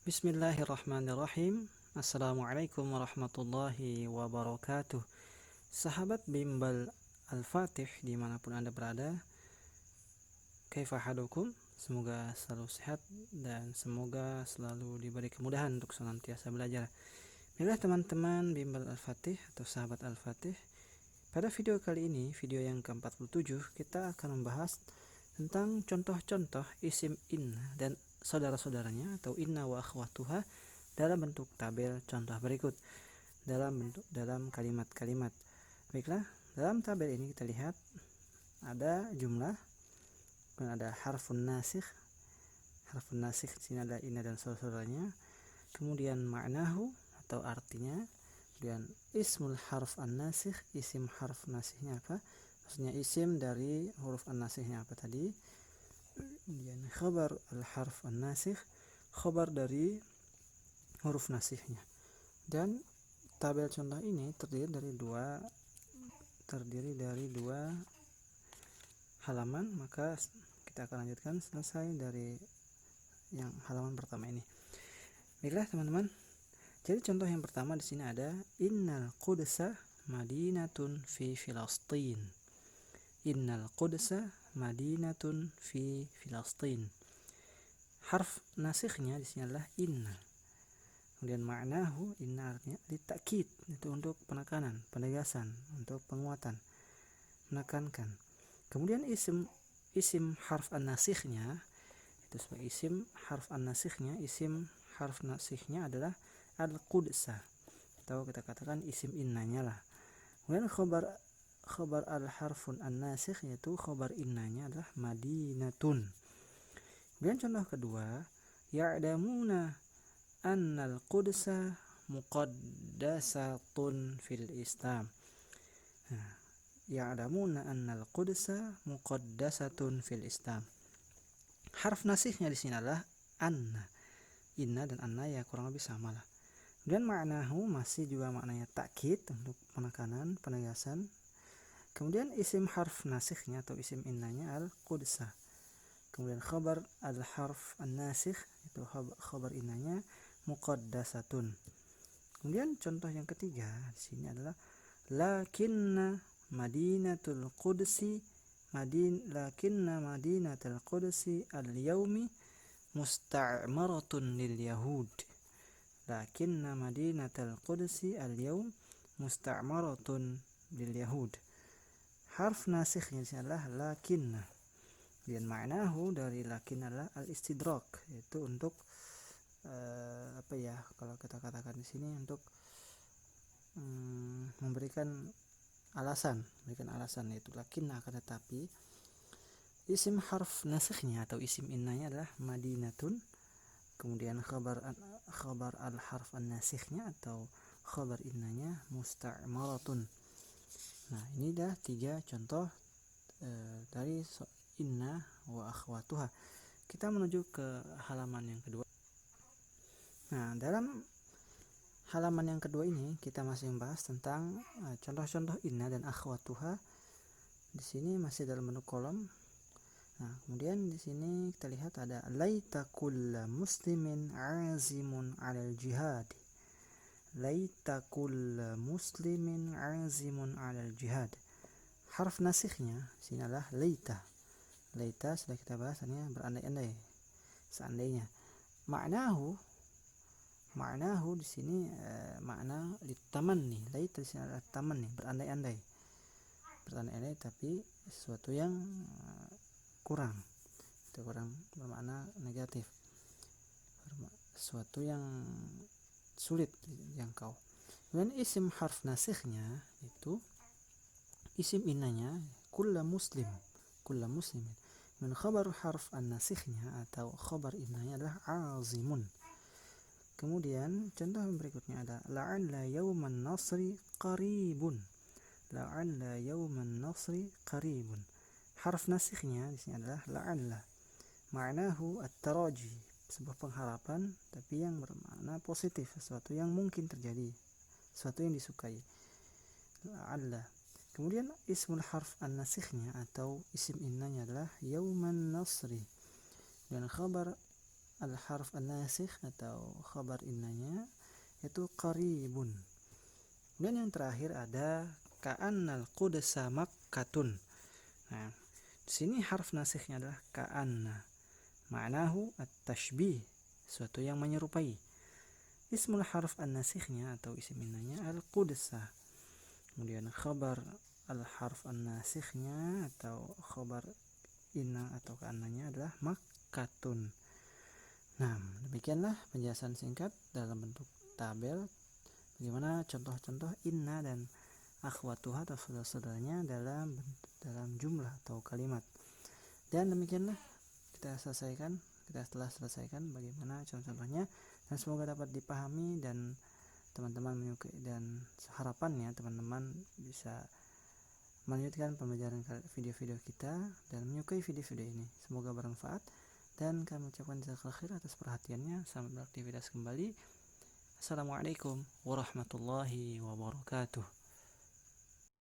Bismillahirrahmanirrahim. Assalamualaikum warahmatullahi wabarakatuh. Sahabat bimbel Al-Fatih dimanapun Anda berada, kaifa halukum? Semoga selalu sehat dan semoga selalu diberi kemudahan untuk senantiasa belajar. Baiklah teman-teman bimbel Al-Fatih atau sahabat Al-Fatih, pada video kali ini, video yang ke-47, kita akan membahas tentang contoh-contoh isim inna dan saudara-saudaranya atau inna wa akhwatuha dalam bentuk tabel contoh berikut dalam kalimat-kalimat. Baiklah, dalam tabel ini kita lihat ada jumlah, kemudian ada harfun nasikh. Harfun nasikh di sini ada inna dan saudara-saudaranya. Kemudian ma'nahu atau artinya. Kemudian ismul harf an-nasikh, isim harf nasikhnya apa? Maksudnya isim dari huruf an-nasikhnya apa tadi? Kemudian khabar al-harf an-nasikh, khabar dari huruf nasikhnya. Dan tabel contoh ini terdiri dari dua halaman, maka kita akan lanjutkan selesai dari yang halaman pertama ini. Baiklah teman-teman. Jadi contoh yang pertama di sini ada innal Qudsa madinatun fi Filastin. Innal Qudsa madinatun fi Filastin. Harf nasikhnya di sini adalah inna. Kemudian ma'nahu, inna artinya litakid, itu untuk penekanan, penegasan, untuk penguatan, menekankan. Kemudian isim harf an-nasikhnya itu sebagai isim harf an-nasikhnya, isim harf nasikhnya adalah al-Qudsa, atau kita katakan isim innanya lah. Kemudian khabar al-harfun an-nasikh, yaitu khabar innanya adalah madinatun. Kemudian contoh kedua, ya'lamuna annal Qudsa muqaddasatun fil Islam. Ya'lamuna annal Qudsa muqaddasatun fil Islam. Harf nasikhnya di sini adalah anna. Inna dan anna ya kurang lebih sama lah. Kemudian ma'nahu masih juga maknanya takkid, untuk penekanan, penegasan. Kemudian isim harf nasikhnya atau isim innanya al-Qudsa. Kemudian khabar al-harf an-nasikh, itu khabar innanya muqaddasatun. Kemudian contoh yang ketiga di sini adalah lakinna madinatul Qudsi lakinna madinatul Qudsi al-yaumi musta'maratun lil yahud. Lakinna madinatul Qudsi al-yaum musta'maratun lil yahud. Harf nasikhnya adalah lakinna. Dan ma'nahu dari lakin adalah al-istidrak, yaitu untuk kalau kita katakan di sini untuk memberikan alasan yaitu lakin, akan tetapi isim harf nasikhnya atau isim innanya adalah madinatun. Kemudian khabar al-harf an-nasikhnya atau khabar innanya musta'maratun. Nah, ini dah 3 contoh dari inna wa akhwatuha. Kita menuju ke halaman yang kedua. Nah, dalam halaman yang kedua ini kita masih membahas tentang contoh-contoh inna dan akhwatuha. Di sini masih dalam bentuk kolom. Nah, kemudian di sini kita lihat ada laita kulla muslimin azimun 'alal jihad. Laita kulla muslimin azimun 'alal jihad. Harf nasikhnya di sini adalah laita. Laita sudah kita bahas, artinya berandai-andai, seandainya. Ma'nahu di sini makna litamanni. Laita di sini adalah tamanni, berandai-andai. Berandai-andai tapi sesuatu yang kurang. Itu kurang bermakna negatif. Sesuatu yang sulit dijangkau. Dan isim harf nasikhnya itu isim innanya kulla muslimin. Dan khabar harf an-nasikhnya atau khabar innanya adalah azimun. Kemudian contoh berikutnya ada la'alla yawman nasri qaribun. La'alla yawman nasri qaribun. Harf nasikhnya di sini adalah la'alla. Ma'nahu at-taraji, sebuah pengharapan tapi yang bermakna positif, sesuatu yang mungkin terjadi, sesuatu yang disukai. La'alla. Kemudian ismul harf an-nasikhnya atau isim innanya adalah yauman nasri. Dan khabar al-harf an-nasikh atau khabar innanya yaitu qaribun. Dan yang terakhir ada ka'annal qudsa makkatun. Nah, di sini harf nasikhnya adalah ka'anna. Ma'nahu at-tashbih, sesuatu yang menyerupai. Ismul harf an-nasikhnya atau isim innanya al-qudsa. Kemudian khabar al-harf an-nasikhnya atau khabar inna atau ka'annanya adalah makkatun. Nah, demikianlah penjelasan singkat dalam bentuk tabel bagaimana contoh-contoh inna dan akhwatuha atau saudara-saudaranya dalam jumlah atau kalimat. Dan demikianlah kita telah selesaikan bagaimana contoh-contohnya, dan semoga dapat dipahami dan teman-teman menyukai, dan harapannya teman-teman bisa melanjutkan pembelajaran video-video kita dan menyukai video-video ini. Semoga bermanfaat dan kami ucapkan jazakallahu khair atas perhatiannya. Selamat beraktivitas kembali. Assalamualaikum warahmatullahi wabarakatuh.